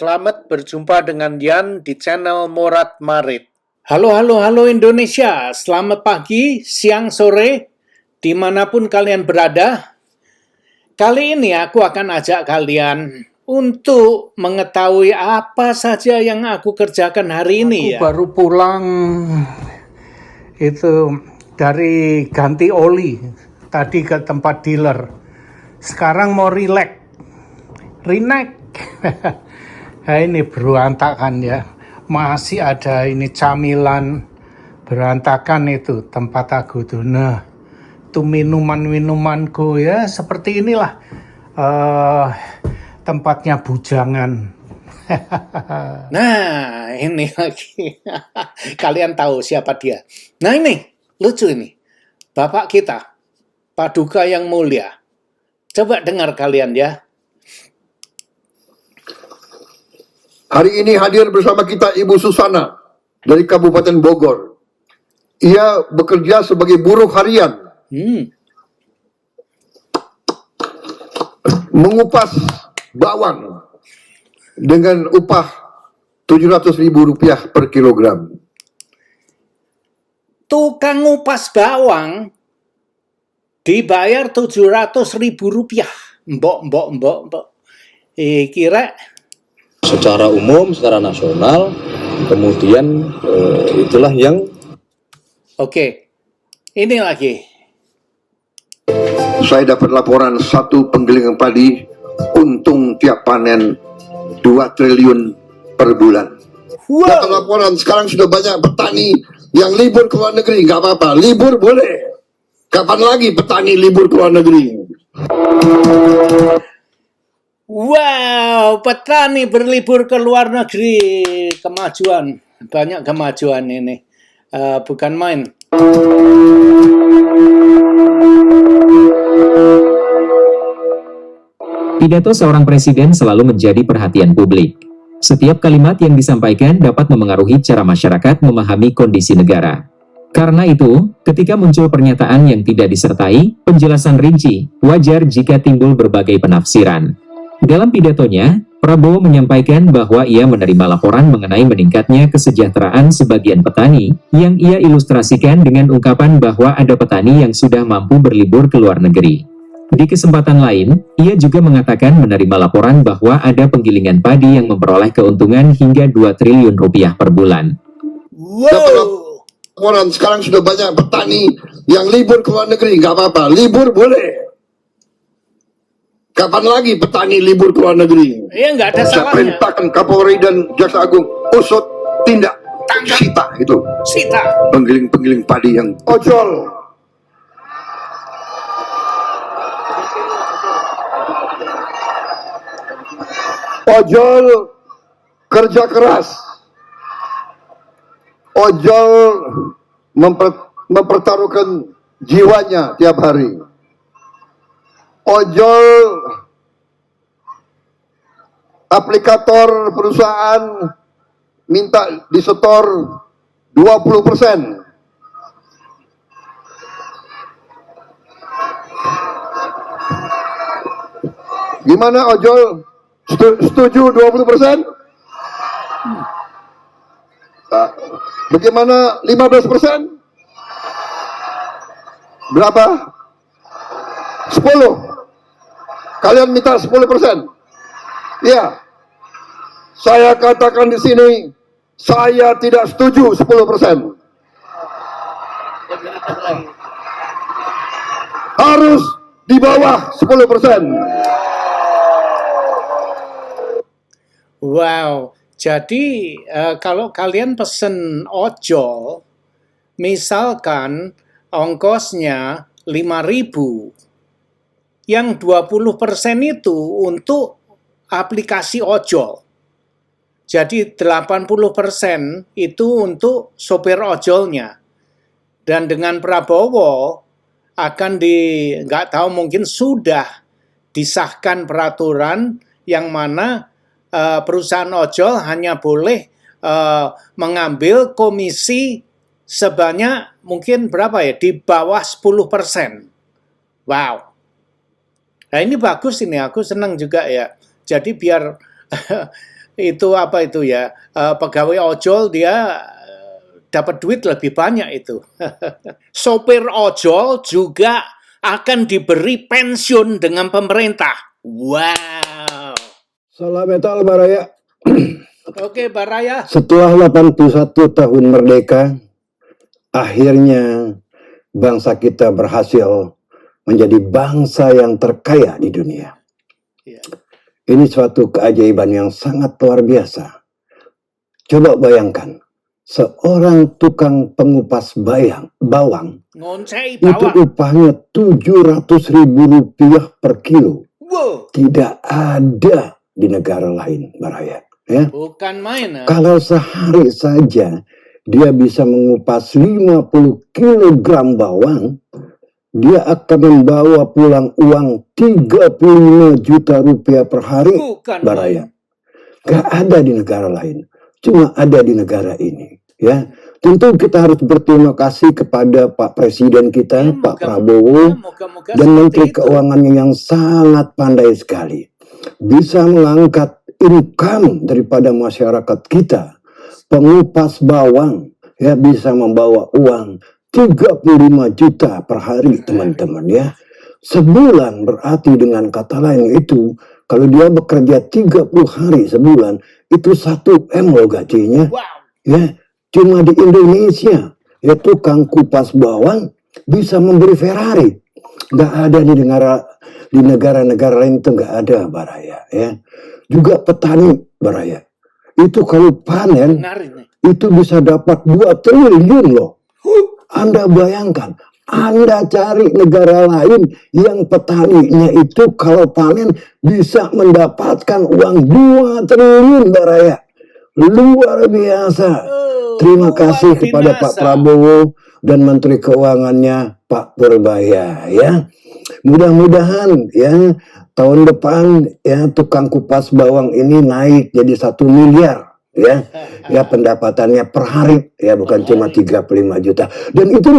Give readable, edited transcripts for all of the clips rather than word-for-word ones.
Selamat berjumpa dengan Dian di channel Morat Marit. Halo Indonesia, selamat pagi, siang, sore, dimanapun kalian berada. Kali ini aku akan ajak kalian untuk mengetahui apa saja yang aku kerjakan hari ini ya. Aku baru pulang itu dari ganti oli, tadi ke tempat dealer. Sekarang mau relax. Nah, ini berantakan ya. Masih ada ini camilan berantakan itu tempat aku tuh. Nah, itu minumanku ya seperti inilah tempatnya bujangan. Nah, ini lagi. Kalian tahu siapa dia? Nah, ini lucu ini. Bapak kita, Paduka yang mulia. Coba dengar kalian ya. Hari ini hadir bersama kita Ibu Susana dari Kabupaten Bogor. Ia bekerja sebagai buruh harian. Mengupas bawang dengan upah Rp700.000 per kilogram. Tukang ngupas bawang dibayar Rp700.000. Mbok. Kira secara umum, secara nasional, kemudian itulah yang Oke, ini lagi. Saya dapat laporan satu penggilingan padi untung tiap panen 2 triliun per bulan. Dapat laporan sekarang sudah banyak petani yang libur ke luar negeri. Nggak apa-apa, libur boleh. Kapan lagi petani libur ke luar negeri? Wow, petani berlibur ke luar negeri. Kemajuan, banyak kemajuan ini. Bukan main. Pidato seorang presiden selalu menjadi perhatian publik. Setiap kalimat yang disampaikan dapat memengaruhi cara masyarakat memahami kondisi negara. Karena itu, ketika muncul pernyataan yang tidak disertai penjelasan rinci, wajar jika timbul berbagai penafsiran. Dalam pidatonya, Prabowo menyampaikan bahwa ia menerima laporan mengenai meningkatnya kesejahteraan sebagian petani, yang ia ilustrasikan dengan ungkapan bahwa ada petani yang sudah mampu berlibur ke luar negeri. Di kesempatan lain, ia juga mengatakan menerima laporan bahwa ada penggilingan padi yang memperoleh keuntungan hingga 2 triliun rupiah per bulan. Wow. Laporan sekarang sudah banyak petani yang libur ke luar negeri. Nggak apa-apa, libur boleh. Kapan lagi petani libur ke luar negeri? Ya nggak ada Saya salahnya. perintahkan Kapolri dan Jaksa Agung usut tindak sita itu Sita. penggiling padi yang ojol. Ojol kerja keras. Ojol mempertaruhkan jiwanya tiap hari. Ojol aplikator perusahaan minta disetor 20%. Gimana ojol? Setuju 20%? Bagaimana 15%? Berapa? 10. Kalian minta 10%. Ya. Saya katakan di sini, saya tidak setuju 10%. Harus di bawah 10%. Wow, jadi kalau kalian pesen ojol, misalkan ongkosnya 5.000, yang 20% itu untuk aplikasi ojol. Jadi 80% itu untuk sopir ojolnya. Dan dengan Prabowo akan nggak tahu mungkin sudah disahkan peraturan yang mana perusahaan ojol hanya boleh mengambil komisi sebanyak mungkin berapa ya? Di bawah 10%. Wow. Nah ini bagus ini, aku senang juga ya. Jadi biar itu apa itu ya, pegawai ojol dia dapat duit lebih banyak itu. Sopir ojol juga akan diberi pensiun dengan pemerintah. Wow. Salam metal Baraya. Oke, Baraya. Setelah 81 tahun merdeka, akhirnya bangsa kita berhasil menjadi bangsa yang terkaya di dunia. Ya. Ini suatu keajaiban yang sangat luar biasa. Coba bayangkan, seorang tukang pengupas bawang Ngoncei itu bawang. upahnya Rp700.000 per kilo. Wow. Tidak ada di negara lain, Baraya. Ya. Bukan main. Kalau sehari saja dia bisa mengupas 50 kilogram bawang, dia akan membawa pulang uang 35 juta rupiah per hari, Bukan Baraya. Gak ada di negara lain, cuma ada di negara ini. Ya, tentu kita harus berterima kasih kepada Pak Presiden kita, Ya, Pak moga- Prabowo, moga-moga dan seperti Menteri itu. Keuangannya yang sangat pandai sekali. Bisa mengangkat income daripada masyarakat kita. Pengupas bawang ya bisa membawa uang 35 juta per hari, teman-teman ya. Sebulan berarti dengan kata lain itu, kalau dia bekerja 30 hari sebulan, itu 1 M loh gajinya. Wow. Ya, cuma di Indonesia ya tukang kupas bawang bisa memberi Ferrari. Nggak ada di negara-negara lain itu nggak ada, Baraya ya. Juga petani, Baraya, itu kalau panen Benar ini. itu bisa dapat 2 triliun loh. Anda bayangkan, Anda cari negara lain yang petaninya itu kalau panen bisa mendapatkan uang 2 triliun, Baraya. Luar biasa. Terima kasih luar kepada binasa. Pak Prabowo dan Menteri Keuangannya Pak Purbaya ya. Mudah-mudahan ya tahun depan ya tukang kupas bawang ini naik jadi 1 miliar ya. Ya pendapatannya per hari ya, bukan cuma 35 juta. Dan itu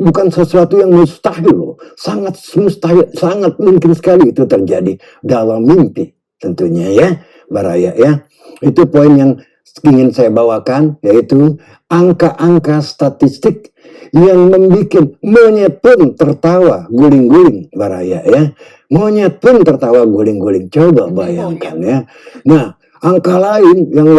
bukan sesuatu yang mustahil loh. Sangat mustahil, sangat mungkin sekali itu terjadi dalam mimpi tentunya ya, Baraya ya. Itu poin yang ingin saya bawakan, yaitu angka-angka statistik yang membuat monyet pun tertawa guling-guling, Baraya ya. Monyet pun tertawa guling-guling. Coba bayangkan ya. Nah, angka lain yang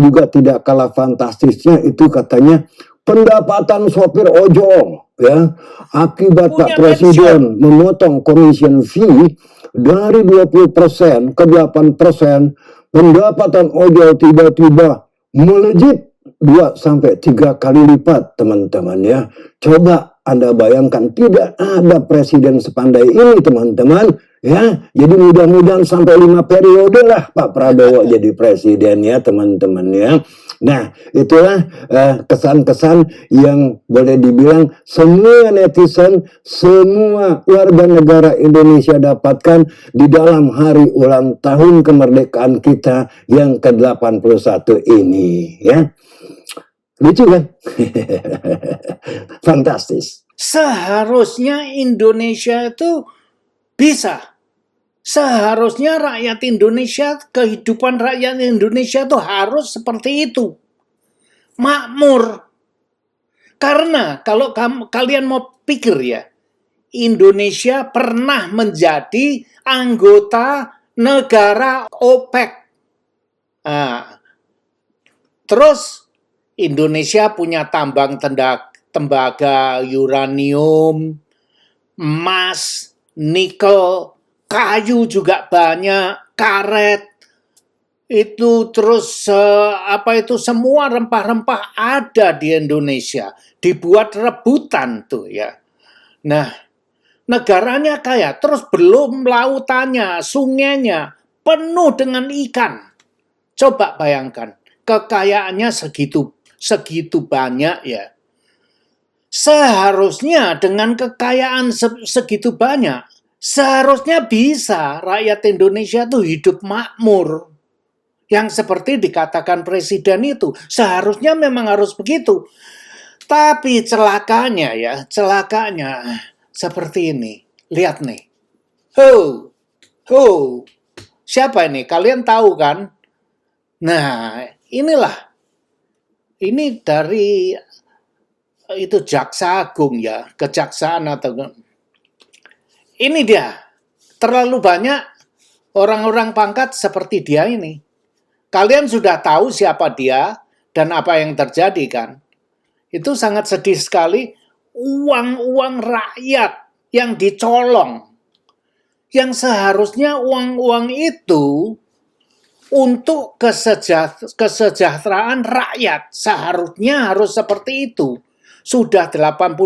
juga tidak kalah fantastisnya itu katanya pendapatan sopir ojol ya, akibat Pak Presiden memotong commission fee dari 20% ke 8%, pendapatan ojol tiba-tiba melejit 2-3 kali lipat, teman-teman ya. Coba Anda bayangkan, tidak ada presiden sepandai ini, teman-teman ya. Jadi mudah-mudahan sampai 5 periode lah Pak Prabowo jadi presiden ya, teman-teman ya. Nah, itulah kesan-kesan yang boleh dibilang semua netizen, semua warga negara Indonesia dapatkan di dalam hari ulang tahun kemerdekaan kita yang ke-81 ini ya. Lucu kan? Fantastis. Seharusnya Indonesia itu bisa. Seharusnya rakyat Indonesia, kehidupan rakyat Indonesia itu harus seperti itu. Makmur. Karena kalau kalian mau pikir ya, Indonesia pernah menjadi anggota negara OPEC. Nah, terus Indonesia punya tambang tembaga, uranium, emas, nikel, kayu juga banyak, karet. Itu terus semua rempah-rempah ada di Indonesia. Dibuat rebutan tuh ya. Nah, negaranya kaya, terus belum lautannya, sungainya penuh dengan ikan. Coba bayangkan, kekayaannya segitu banyak ya. Seharusnya dengan kekayaan segitu banyak, seharusnya bisa rakyat Indonesia tuh hidup makmur. Yang seperti dikatakan presiden itu, seharusnya memang harus begitu. Tapi celakanya seperti ini. Lihat nih. Siapa ini? Kalian tahu kan? Nah, ini dari itu jaksa agung ya, kejaksaan atau ini dia. Terlalu banyak orang-orang pangkat seperti dia ini. Kalian sudah tahu siapa dia dan apa yang terjadi kan? Itu sangat sedih sekali, uang-uang rakyat yang dicolong. Yang seharusnya uang-uang itu untuk kesejahteraan rakyat. Seharusnya harus seperti itu. Sudah 81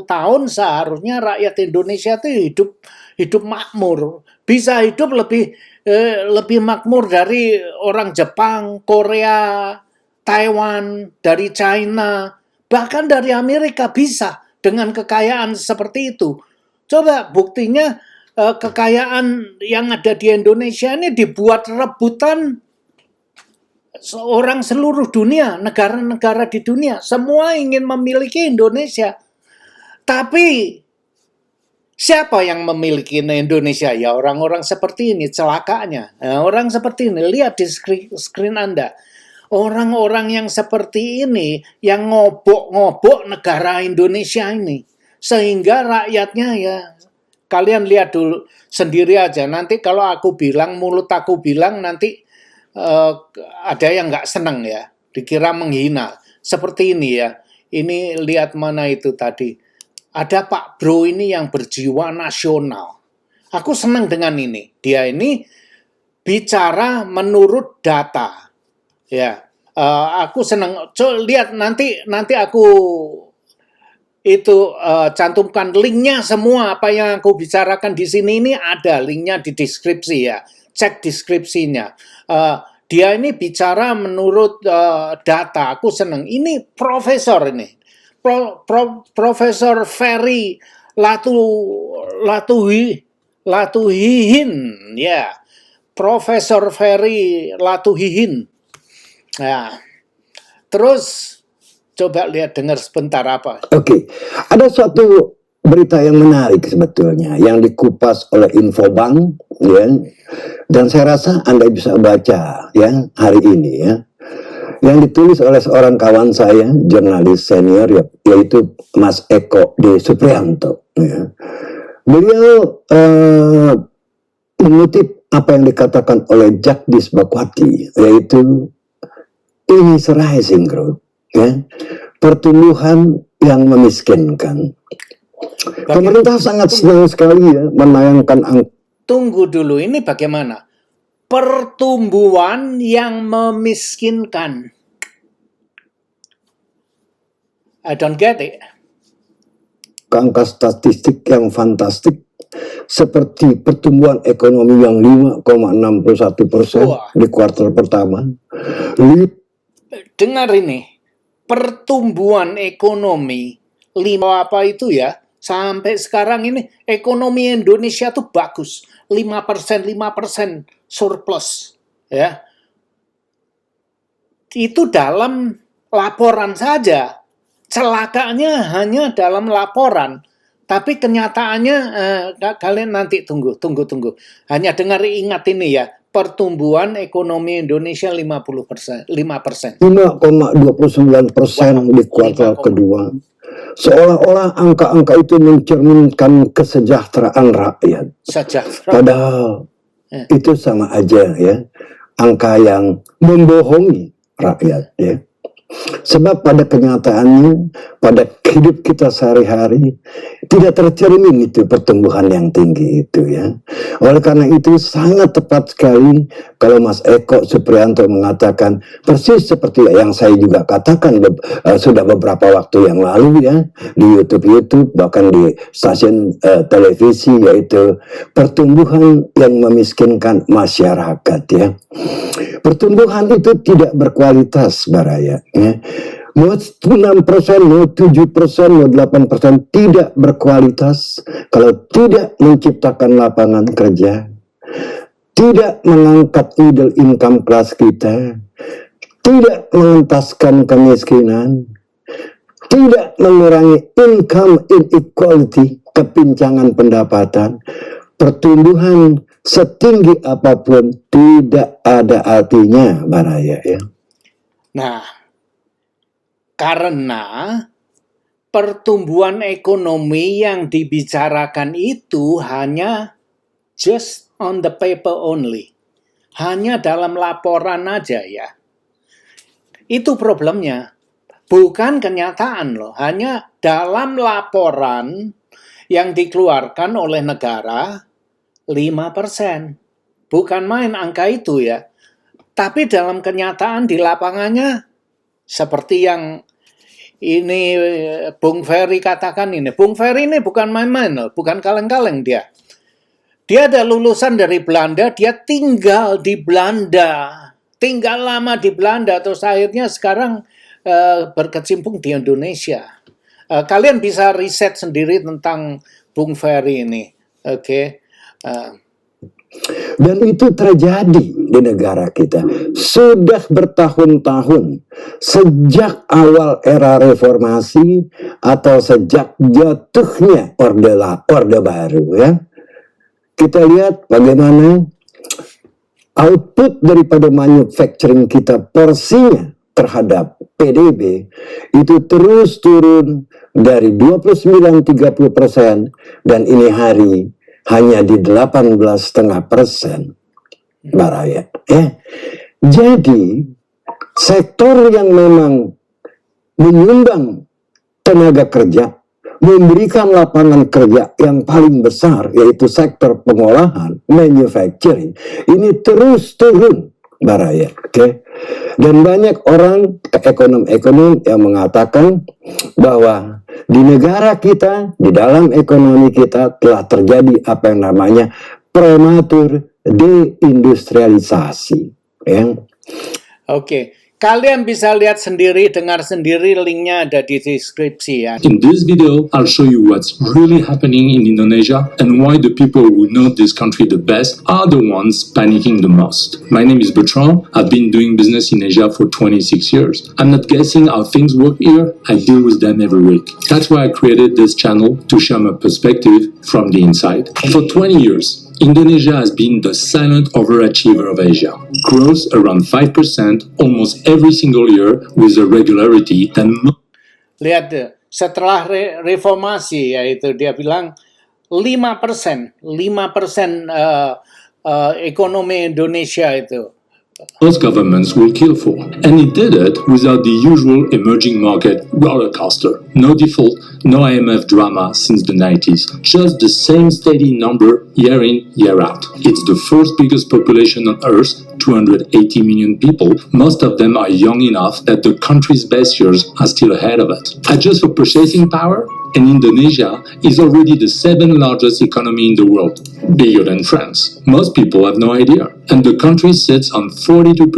tahun seharusnya rakyat Indonesia itu hidup makmur. Bisa hidup lebih makmur dari orang Jepang, Korea, Taiwan, dari China, bahkan dari Amerika bisa dengan kekayaan seperti itu. Coba buktinya kekayaan yang ada di Indonesia ini dibuat rebutan orang seluruh dunia, negara-negara di dunia. Semua ingin memiliki Indonesia. Tapi siapa yang memiliki Indonesia? Ya orang-orang seperti ini, celakanya. Nah, orang seperti ini, lihat di screen Anda. Orang-orang yang seperti ini, yang ngobok-ngobok negara Indonesia ini. Sehingga rakyatnya ya, kalian lihat dulu sendiri aja. Nanti kalau aku bilang, mulut aku bilang, nanti ada yang nggak senang ya. Dikira menghina. Seperti ini ya. Ini lihat mana itu tadi. Ada Pak Bro ini yang berjiwa nasional. Aku senang dengan ini. Dia ini bicara menurut data. Ya, aku senang. Coba lihat nanti aku itu cantumkan linknya semua apa yang aku bicarakan di sini ini ada linknya di deskripsi ya. Cek deskripsinya. Dia ini bicara menurut data. Aku senang. Ini profesor ini. Profesor Ferry Latuhihin ya. Profesor Ferry Latuhihin. Nah, terus coba lihat dengar sebentar apa. Oke, ada suatu berita yang menarik sebetulnya yang dikupas oleh Infobank ya. Dan saya rasa Anda bisa baca ya hari ini ya. Yang ditulis oleh seorang kawan saya, jurnalis senior ya, yaitu Mas Eko D. Suprianto ya. Beliau mengutip apa yang dikatakan oleh Jagdis Bakwati, yaitu ini rising growth ya, pertumbuhan yang memiskinkan. Pemerintah sangat senang sekali ya menayangkan angka. Tunggu dulu, ini bagaimana? Pertumbuhan yang memiskinkan. I don't get it. Angka statistik yang fantastik seperti pertumbuhan ekonomi yang 5,61% di kuartal pertama. Dengar ini, pertumbuhan ekonomi 5 apa itu ya, sampai sekarang ini ekonomi Indonesia tuh bagus, 5% surplus ya. Itu dalam laporan saja, celakanya hanya dalam laporan. Tapi kenyataannya kalian nanti tunggu. Hanya dengar ingat ini ya. Pertumbuhan ekonomi Indonesia 5%. 5,29% di kuartal kedua. Seolah-olah angka-angka itu mencerminkan kesejahteraan rakyat. Padahal itu sama aja ya. Angka yang membohongi rakyat ya. Sebab pada kenyataannya, pada hidup kita sehari-hari tidak tercermin itu pertumbuhan yang tinggi itu ya. Oleh karena itu sangat tepat sekali kalau Mas Eko Suprianto mengatakan persis seperti yang saya juga katakan sudah beberapa waktu yang lalu ya di YouTube bahkan di stasiun televisi, yaitu pertumbuhan yang memiskinkan masyarakat ya. Pertumbuhan itu tidak berkualitas Baraya ya. Mau 6%, mau 7%, mau 8% tidak berkualitas kalau tidak menciptakan lapangan kerja, tidak mengangkat middle income class kita, tidak mengentaskan kemiskinan, tidak mengurangi income inequality, kepincangan pendapatan. Pertumbuhan setinggi apapun tidak ada artinya, Baraya ya. Nah, karena pertumbuhan ekonomi yang dibicarakan itu hanya just on the paper only. Hanya dalam laporan aja ya. Itu problemnya. Bukan kenyataan loh. Hanya dalam laporan yang dikeluarkan oleh negara 5%. Bukan main angka itu ya. Tapi dalam kenyataan di lapangannya seperti yang ini Bung Ferry katakan ini. Bung Ferry ini bukan main-main loh. Bukan kaleng-kaleng dia. Dia ada lulusan dari Belanda, dia tinggal di Belanda, tinggal lama di Belanda, terus akhirnya sekarang berkecimpung di Indonesia. Kalian bisa riset sendiri tentang Bung Ferry ini, oke? Dan itu terjadi di negara kita. Sudah bertahun-tahun sejak awal era reformasi atau sejak jatuhnya Orde Baru ya. Kita lihat bagaimana output daripada manufacturing kita porsinya terhadap PDB itu terus turun dari 29-30% dan ini hari hanya di 18,5%, Baraya. Jadi sektor yang memang menyumbang tenaga kerja, memberikan lapangan kerja yang paling besar, yaitu sektor pengolahan, manufacturing, ini terus turun, Baraya. Dan banyak orang, ekonom-ekonom yang mengatakan bahwa di negara kita, di dalam ekonomi kita telah terjadi apa yang namanya prematur deindustrialisasi. Oke. Kalian bisa lihat sendiri, dengar sendiri, linknya ada di deskripsi ya. In this video, I'll show you what's really happening in Indonesia and why the people who know this country the best are the ones panicking the most. My name is Bertrand. I've been doing business in Asia for 26 years. I'm not guessing how things work here. I deal with them every week. That's why I created this channel to share my perspective from the inside. For 20 years, Indonesia has been the silent overachiever of Asia. Grows around 5% almost every single year with a regularity that... Lihat deh, setelah reformasi yaitu dia bilang 5% ekonomi Indonesia itu. Most governments will kill for. And it did it without the usual emerging market roller coaster. No default, no IMF drama since the 90s. Just the same steady number year in, year out. It's the fourth biggest population on Earth, 280 million people. Most of them are young enough that the country's best years are still ahead of it. Adjust for purchasing power, and Indonesia is already the 7th largest economy in the world, bigger than France. Most people have no idea. And the country sits on 42%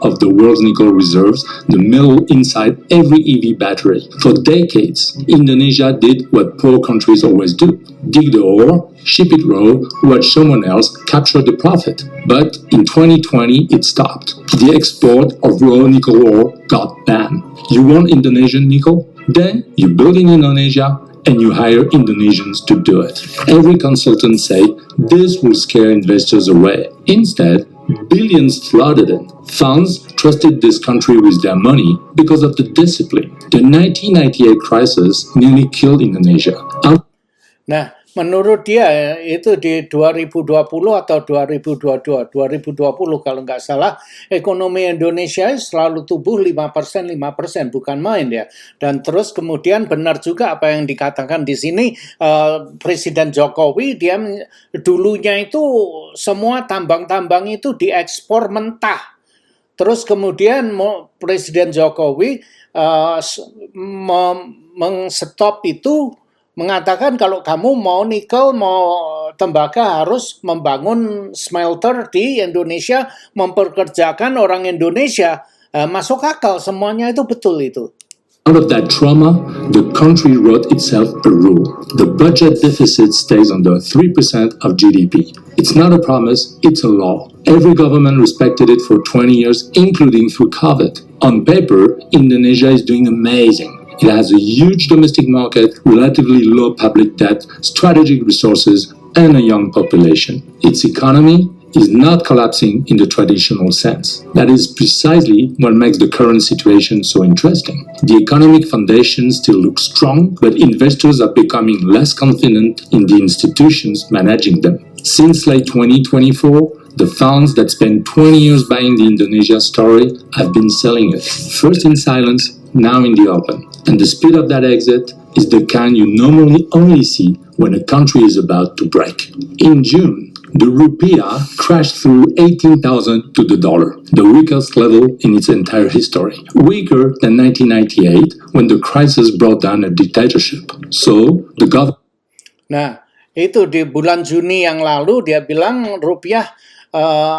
of the world's nickel reserves, the metal inside every EV battery. For decades, Indonesia did what poor countries always do. Dig the ore, ship it raw, watch someone else capture the profit. But in 2020, it stopped. The export of raw nickel ore got banned. You want Indonesian nickel? Then you build in Indonesia and you hire Indonesians to do it. Every consultant said this will scare investors away. Instead, billions flooded in. Funds trusted this country with their money because of the discipline. The 1998 crisis nearly killed Indonesia. Nah, menurut dia itu di 2020 atau 2022, 2020 kalau nggak salah, ekonomi Indonesia selalu tumbuh 5%, bukan main ya. Dan terus kemudian benar juga apa yang dikatakan di sini, Presiden Jokowi, dia dulunya itu semua tambang-tambang itu diekspor mentah. Terus kemudian Presiden Jokowi mengstop itu, mengatakan kalau kamu mau nikel, mau tembaga harus membangun smelter di Indonesia, memperkerjakan orang Indonesia. Masuk akal, semuanya itu betul itu. Out of that trauma, the country wrote itself a rule. The budget deficit stays under 3% of GDP. It's not a promise, it's a law. Every government respected it for 20 years, including through COVID. On paper, Indonesia is doing amazing. It has a huge domestic market, relatively low public debt, strategic resources, and a young population. Its economy is not collapsing in the traditional sense. That is precisely what makes the current situation so interesting. The economic foundation still looks strong, but investors are becoming less confident in the institutions managing them. Since late 2024, the funds that spent 20 years buying the Indonesia story have been selling it, first in silence, now in the open. And the speed of that exit is the kind you normally only see when a country is about to break. In June, the rupiah crashed through 18,000 to the dollar, the weakest level in its entire history. Weaker than 1998 when the crisis brought down a dictatorship. So, the government... Nah, itu di bulan Juni yang lalu dia bilang rupiah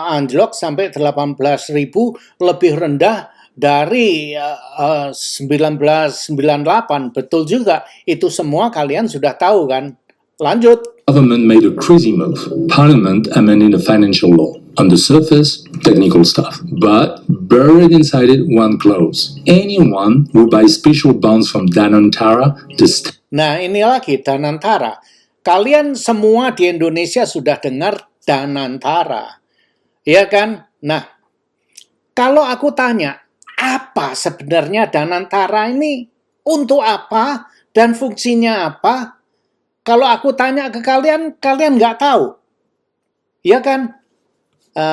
anjlok sampai 18.000, lebih rendah dari 1998. Betul juga, itu semua kalian sudah tahu kan? Lanjut. Government made a crazy move. Parliament amended a financial law. On the surface, technical stuff. But buried inside it one clause. Anyone who buys special bonds from Danantara, Nah, ini lagi Danantara. Kalian semua di Indonesia sudah dengar Danantara. Ya kan? Nah, kalau aku tanya, apa sebenarnya Danantara ini? Untuk apa? Dan fungsinya apa? Kalau aku tanya ke kalian, kalian nggak tahu. Ya kan?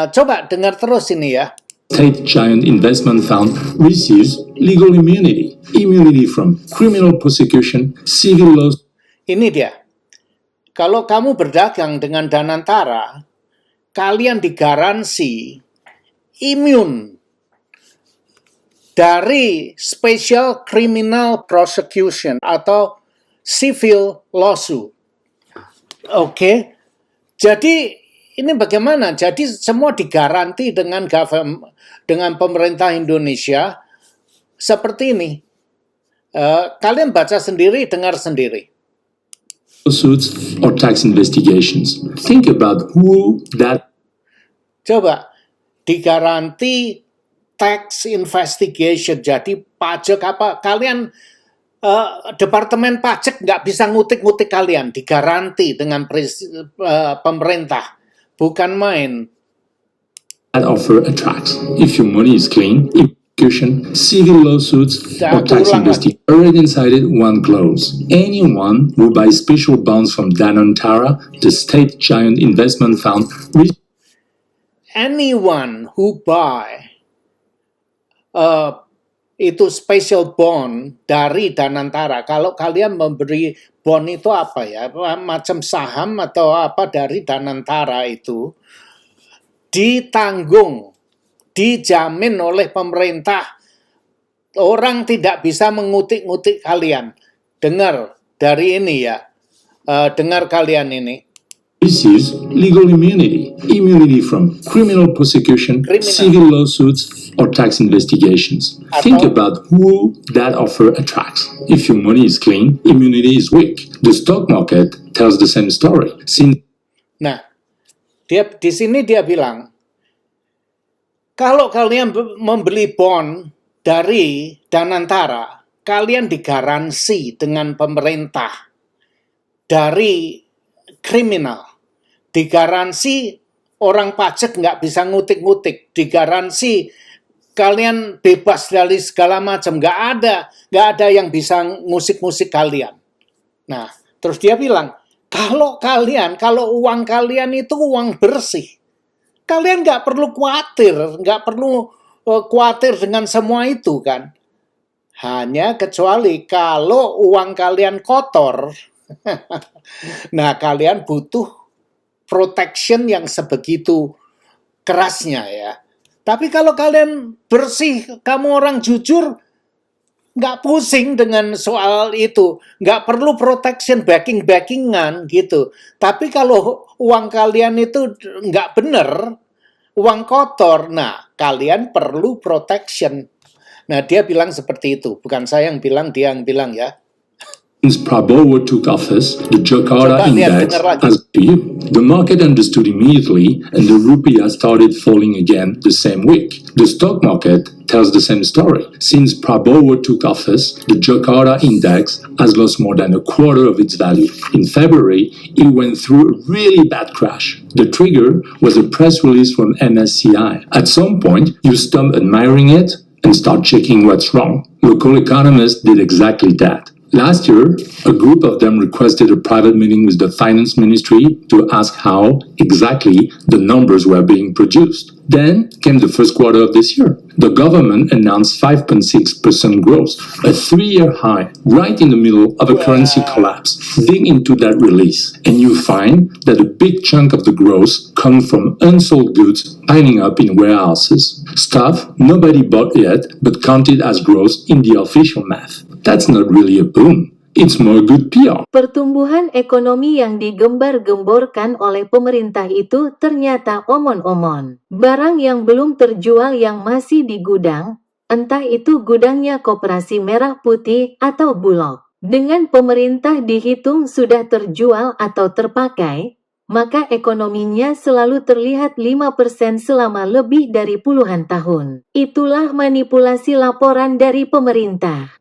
Coba dengar terus ini ya. State Giant Investment Fund receives legal immunity. Immunity from criminal prosecution, civil laws. Ini dia. Kalau kamu berdagang dengan Danantara, kalian digaransi imun dari Special Criminal Prosecution atau civil lawsuit. Oke. Jadi ini bagaimana? Jadi semua digaranti dengan pemerintah Indonesia seperti ini. Kalian baca sendiri, dengar sendiri. Lawsuits or tax investigations. Think about who that... Coba, digaranti tax investigation. Jadi pajak apa? Kalian Departemen Pajak nggak bisa ngutik-ngutik kalian, digaranti dengan pemerintah, bukan main. That offer attracts. If your money is clean, prosecution, civil lawsuits, or tax investigation. Already inside it one clause. Anyone who buys special bonds from Danantara, the state giant investment fund. Anyone who buy itu special bond dari Danantara. Kalau kalian memberi bond itu apa ya? Macam saham atau apa dari Danantara itu ditanggung, dijamin oleh pemerintah. Orang tidak bisa mengutik-ngutik kalian. Dengar dari ini ya. Dengar kalian ini. Receives legal immunity. Immunity from criminal prosecution, civil lawsuits, or tax investigations. Think about who that offer attracts. If your money is clean, immunity is weak. The stock market tells the same story. Nah, di sini dia bilang, kalau kalian membeli bond dari Danantara, kalian digaransi dengan pemerintah dari kriminal. Digaransi orang pajak nggak bisa ngutik-ngutik. Digaransi kalian bebas dari segala macam. Nggak ada yang bisa ngusik-ngusik kalian. Nah, terus dia bilang, kalau uang kalian itu uang bersih, kalian nggak perlu khawatir dengan semua itu kan. Hanya kecuali kalau uang kalian kotor, nah kalian butuh protection yang sebegitu kerasnya ya. Tapi kalau kalian bersih, kamu orang jujur, nggak pusing dengan soal itu. Nggak perlu protection, backing-backingan gitu. Tapi kalau uang kalian itu nggak benar, uang kotor, nah kalian perlu protection. Nah dia bilang seperti itu. Bukan saya yang bilang, dia yang bilang ya. Since Prabowo took office, the Jakarta Coba lihat, index dengar lagi. has the market understood immediately, and the rupiah started falling again the same week. The stock market tells the same story. Since Prabowo took office, the Jakarta index has lost more than a quarter of its value. In February, it went through a really bad crash. The trigger was a press release from MSCI. At some point, you stop admiring it and start checking what's wrong. Local economists did exactly that. Last year, a group of them requested a private meeting with the finance ministry to ask how exactly the numbers were being produced. Then came the first quarter of this year. The government announced 5.6% growth, a 3-year high, right in the middle of a currency collapse. Dig into that release, and you find that a big chunk of the growth comes from unsold goods piling up in warehouses. Stuff nobody bought yet, but counted as growth in the official math. That's not really a boom. It's more good PR. Pertumbuhan ekonomi yang digembar-gemborkan oleh pemerintah itu ternyata omon-omon. Barang yang belum terjual yang masih di gudang, entah itu gudangnya Koperasi Merah Putih atau Bulog. Dengan pemerintah dihitung sudah terjual atau terpakai, maka ekonominya selalu terlihat 5% selama lebih dari puluhan tahun. Itulah manipulasi laporan dari pemerintah.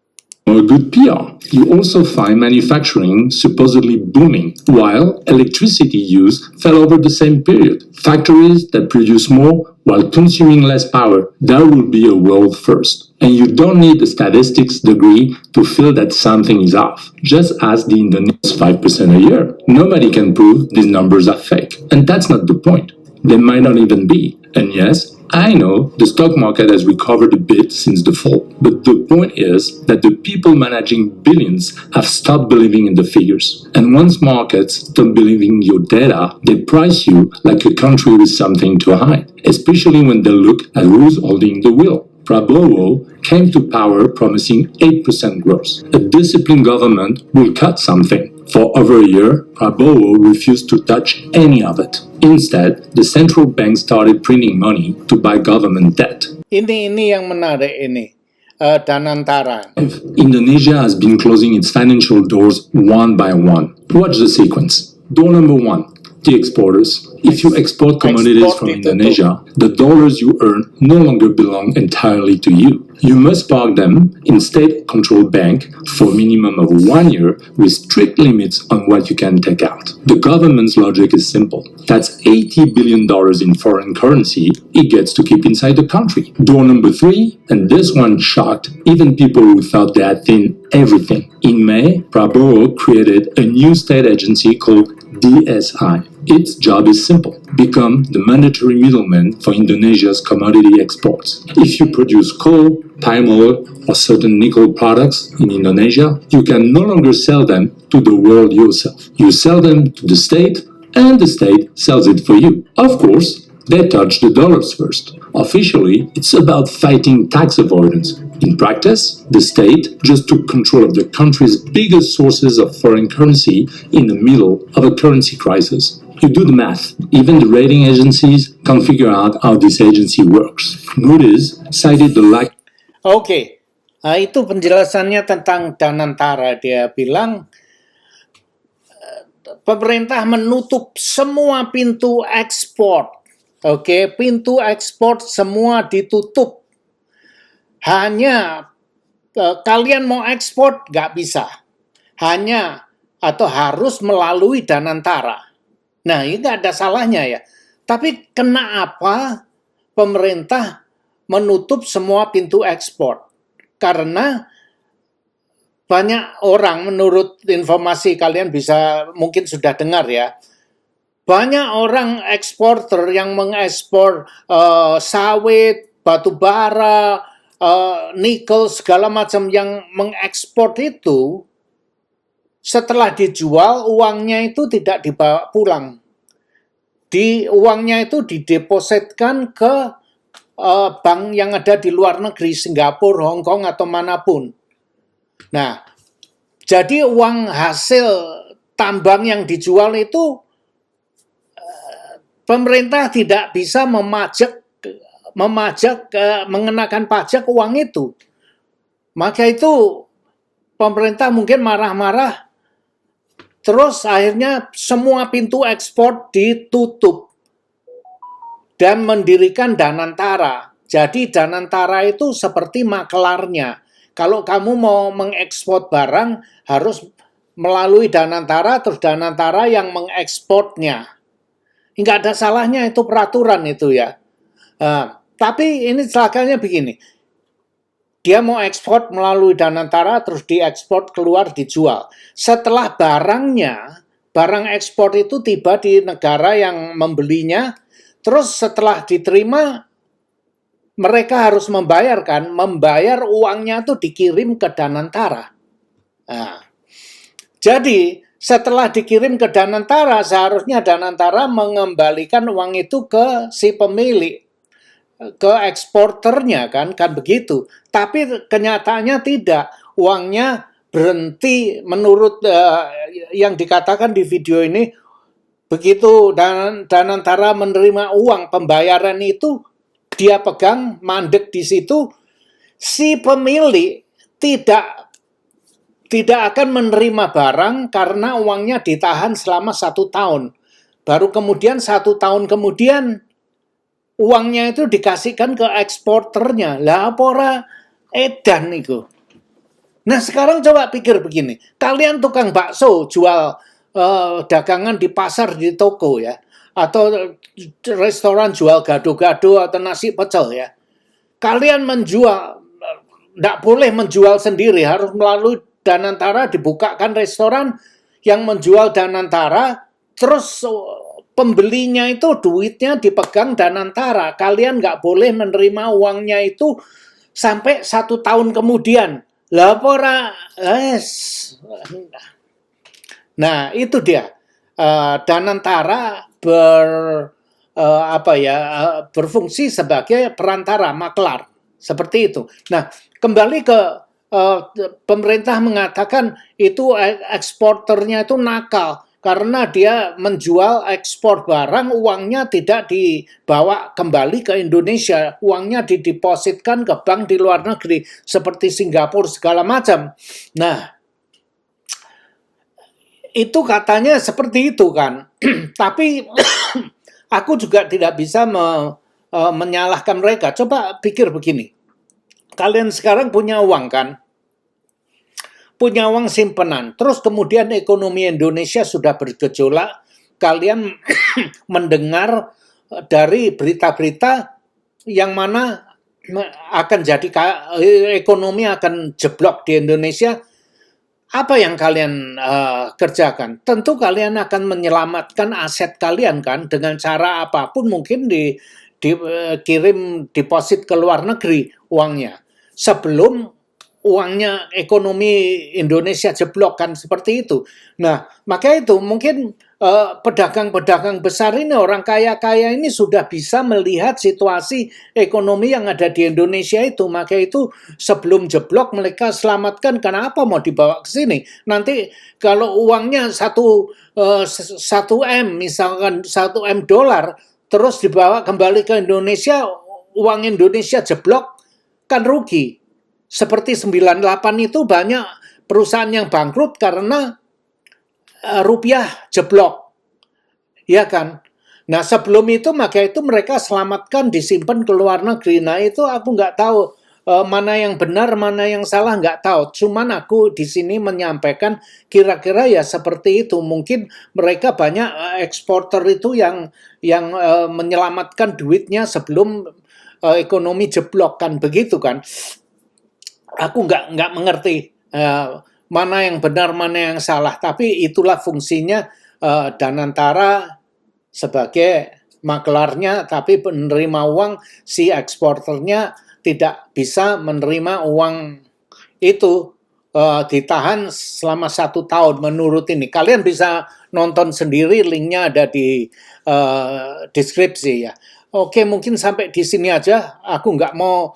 More good PR. You also find manufacturing supposedly booming, while electricity use fell over the same period. Factories that produce more while consuming less power. That would be a world first. And you don't need a statistics degree to feel that something is off. Just ask the Indonesians 5% a year. Nobody can prove these numbers are fake. And that's not the point. They might not even be. And yes, I know the stock market has recovered a bit since the fall, but the point is that the people managing billions have stopped believing in the figures. And once markets stop believing your data, they price you like a country with something to hide, especially when they look at who's holding the wheel. Prabowo came to power promising 8% growth. A disciplined government will cut something. For over a year, Prabowo refused to touch any of it. Instead, the central bank started printing money to buy government debt. Ini yang menarik ini. Danantara. Indonesia has been closing its financial doors one by one. Watch the sequence. Door number 1, the exporters. If you export commodities from Indonesia, the dollars you earn no longer belong entirely to you. You must park them in state-controlled bank for a minimum of 1 year with strict limits on what you can take out. The government's logic is simple. That's $80 billion in foreign currency it gets to keep inside the country. Door number 3, and this one shocked even people who thought they had seen everything. In May, Prabowo created a new state agency called DSI. Its job is simple: become the mandatory middleman for Indonesia's commodity exports. If you produce coal, palm oil, or certain nickel products in Indonesia, you can no longer sell them to the world yourself. You sell them to the state, and the state sells it for you. Of course, they touch the dollars first. Officially, it's about fighting tax avoidance. In practice, the state just took control of the country's biggest sources of foreign currency in the middle of a currency crisis. You do the math. Even the rating agencies can't figure out how this agency works. Moody's cited the lack. Oke, itu penjelasannya tentang Danantara. Dia bilang pemerintah menutup semua pintu ekspor. Oke, pintu ekspor semua ditutup. Hanya kalian mau ekspor nggak bisa. Hanya atau harus melalui Danantara. Nah, ini nggak ada salahnya ya. Tapi kenapa pemerintah menutup semua pintu ekspor? Karena banyak orang, menurut informasi kalian bisa mungkin sudah dengar ya, banyak orang eksporter yang mengekspor sawit, batu bara, nikel, segala macam yang mengekspor itu, setelah dijual, uangnya itu tidak dibawa pulang. Uangnya itu didepositkan ke bank yang ada di luar negeri, Singapura, Hong Kong, atau manapun. Nah, jadi uang hasil tambang yang dijual itu, pemerintah tidak bisa mengenakan pajak uang itu. Maka itu pemerintah mungkin marah-marah, terus akhirnya semua pintu ekspor ditutup dan mendirikan Danantara. Jadi Danantara itu seperti makelarnya. Kalau kamu mau mengekspor barang harus melalui Danantara, terus Danantara yang mengekspornya. Nggak ada salahnya, itu peraturan itu ya. Tapi ini celakanya begini. Dia mau ekspor melalui Danantara, terus diekspor keluar dijual. Setelah barang ekspor itu tiba di negara yang membelinya, terus setelah diterima, mereka harus membayar uangnya itu dikirim ke Danantara. Nah, jadi setelah dikirim ke Danantara, seharusnya Danantara mengembalikan uang itu ke si pemilik, ke eksporternya kan begitu. Tapi kenyataannya tidak, uangnya berhenti menurut yang dikatakan di video ini. Begitu Danantara menerima uang pembayaran itu, dia pegang mandek di situ, si pemilik tidak akan menerima barang karena uangnya ditahan selama 1 tahun. Baru kemudian 1 tahun kemudian uangnya itu dikasihkan ke eksporternya. Lah apa edan itu. Nah sekarang coba pikir begini, kalian tukang bakso jual dagangan di pasar, di toko ya, atau restoran jual gado-gado atau nasi pecel ya. Kalian menjual, tidak boleh menjual sendiri, harus melalui Danantara, dibukakan restoran yang menjual Danantara, terus pembelinya itu duitnya dipegang Danantara. Kalian nggak boleh menerima uangnya itu sampai 1 tahun kemudian. Nah, itu dia. Danantara berfungsi sebagai perantara, maklar. Seperti itu. Nah, kembali ke pemerintah mengatakan itu eksporternya itu nakal. Karena dia menjual ekspor barang, uangnya tidak dibawa kembali ke Indonesia. Uangnya didepositkan ke bank di luar negeri, seperti Singapura segala macam. Nah, itu katanya seperti itu kan. Tapi aku juga tidak bisa menyalahkan mereka. Coba pikir begini. Kalian sekarang punya uang kan? Punya uang simpenan. Terus kemudian ekonomi Indonesia sudah bergejolak. Kalian mendengar dari berita-berita yang mana akan jadi ekonomi akan jeblok di Indonesia. Apa yang kalian kerjakan? Tentu kalian akan menyelamatkan aset kalian kan, dengan cara apapun, mungkin dikirim deposit ke luar negeri uangnya. Sebelum uangnya ekonomi Indonesia jeblok kan, seperti itu. Nah, maka itu mungkin pedagang-pedagang besar ini, orang kaya-kaya ini sudah bisa melihat situasi ekonomi yang ada di Indonesia itu. Maka itu sebelum jeblok mereka selamatkan. Kenapa mau dibawa ke sini? Nanti kalau uangnya 1 M, misalkan 1 M dolar, terus dibawa kembali ke Indonesia, uang Indonesia jeblok, kan rugi. Seperti 98 itu banyak perusahaan yang bangkrut karena rupiah jeblok. Ya kan? Nah sebelum itu, maka itu mereka selamatkan, disimpan ke luar negeri. Nah itu aku nggak tahu mana yang benar, mana yang salah, nggak tahu. Cuman aku di sini menyampaikan kira-kira ya seperti itu. Mungkin mereka banyak eksporter itu yang menyelamatkan duitnya sebelum ekonomi jeblok kan, begitu kan? Aku nggak mengerti mana yang benar, mana yang salah. Tapi itulah fungsinya Danantara sebagai maklarnya, tapi penerima uang, si eksporternya tidak bisa menerima uang itu, ditahan selama 1 tahun menurut ini. Kalian bisa nonton sendiri, linknya ada di deskripsi ya. Oke, mungkin sampai di sini aja. Aku nggak mau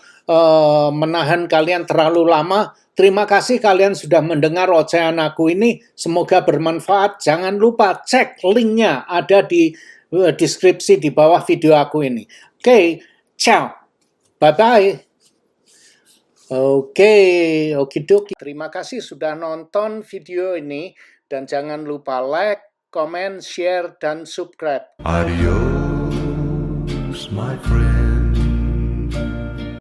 menahan kalian terlalu lama. Terima kasih kalian sudah mendengar ocehan aku ini. Semoga bermanfaat. Jangan lupa cek linknya, ada di deskripsi di bawah video aku ini. Oke, ciao. Bye-bye. Oke, okidoki. Terima kasih sudah nonton video ini dan jangan lupa like, comment, share, dan subscribe. Adios, my friend.